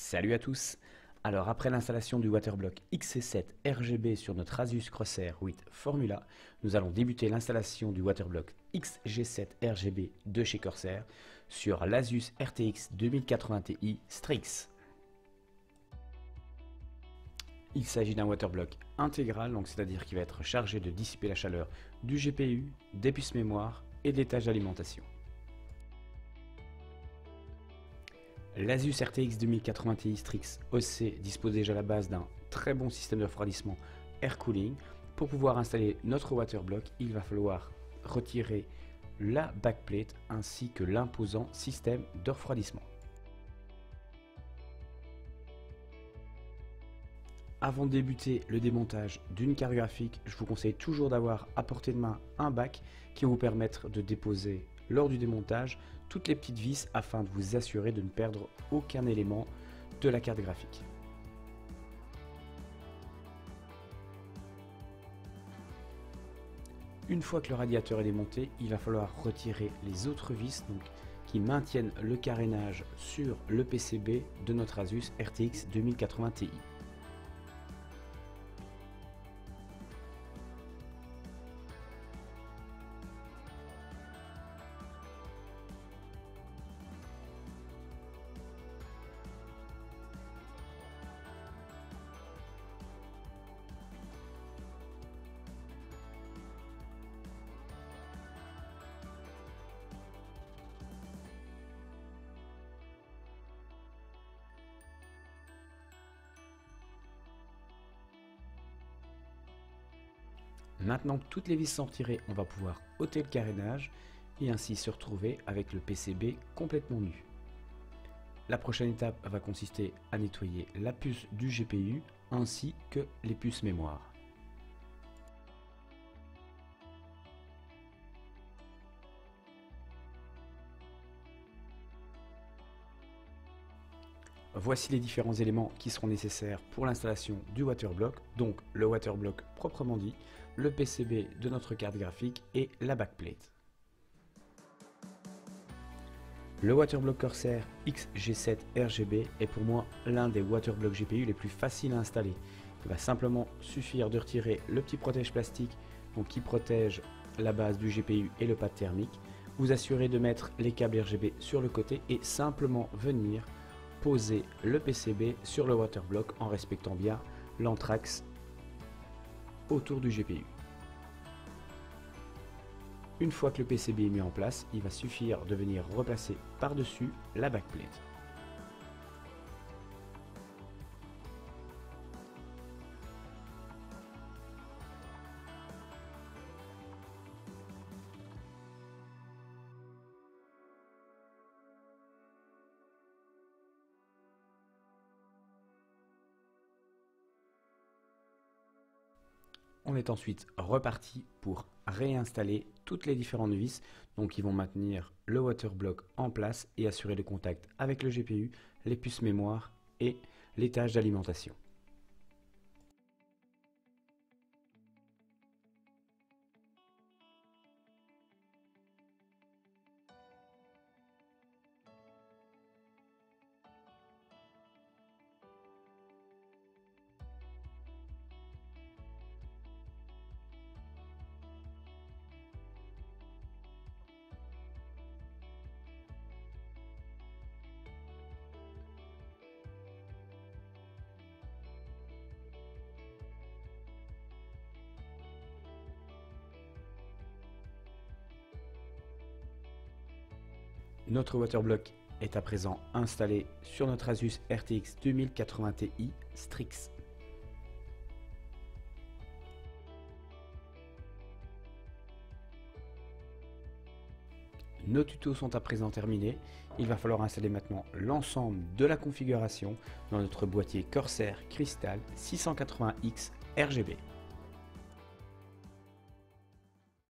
Salut à tous. Alors après l'installation du Waterblock XC7 RGB sur notre Asus Crosshair 8 Formula, nous allons débuter l'installation du Waterblock XG7 RGB de chez Corsair sur l'Asus RTX 2080 Ti Strix. Il s'agit d'un Waterblock intégral, donc c'est-à-dire qu'il va être chargé de dissiper la chaleur du GPU, des puces mémoire et des tâches d'alimentation. L'Asus RTX 2080 Ti Strix OC dispose déjà à la base d'un très bon système de refroidissement Air Cooling. Pour pouvoir installer notre Waterblock, il va falloir retirer la backplate ainsi que l'imposant système de refroidissement. Avant de débuter le démontage d'une carte graphique, je vous conseille toujours d'avoir à portée de main un bac qui va vous permettre de déposer lors du démontage toutes les petites vis afin de vous assurer de ne perdre aucun élément de la carte graphique. Une fois que le radiateur est démonté, il va falloir retirer les autres vis qui maintiennent le carénage sur le PCB de notre Asus RTX 2080 Ti. Maintenant que toutes les vis sont retirées, on va pouvoir ôter le carénage et ainsi se retrouver avec le PCB complètement nu. La prochaine étape va consister à nettoyer la puce du GPU ainsi que les puces mémoire. Voici les différents éléments qui seront nécessaires pour l'installation du Waterblock, donc le Waterblock proprement dit, le PCB de notre carte graphique et la backplate. Le Waterblock Corsair XG7 RGB est pour moi l'un des Waterblock GPU les plus faciles à installer. Il va simplement suffire de retirer le petit protège plastique qui protège la base du GPU et le pad thermique, vous assurer de mettre les câbles RGB sur le côté et simplement venir poser le PCB sur le Waterblock en respectant bien l'anthrax autour du GPU. Une fois que le PCB est mis en place, il va suffire de venir replacer par-dessus la backplate. On est ensuite reparti pour réinstaller toutes les différentes vis qui vont maintenir le Waterblock en place et assurer le contact avec le GPU, les puces mémoire et les tâches d'alimentation. Notre Waterblock est à présent installé sur notre Asus RTX 2080 Ti Strix. Nos tutos sont à présent terminés. Il va falloir installer maintenant l'ensemble de la configuration dans notre boîtier Corsair Crystal 680X RGB.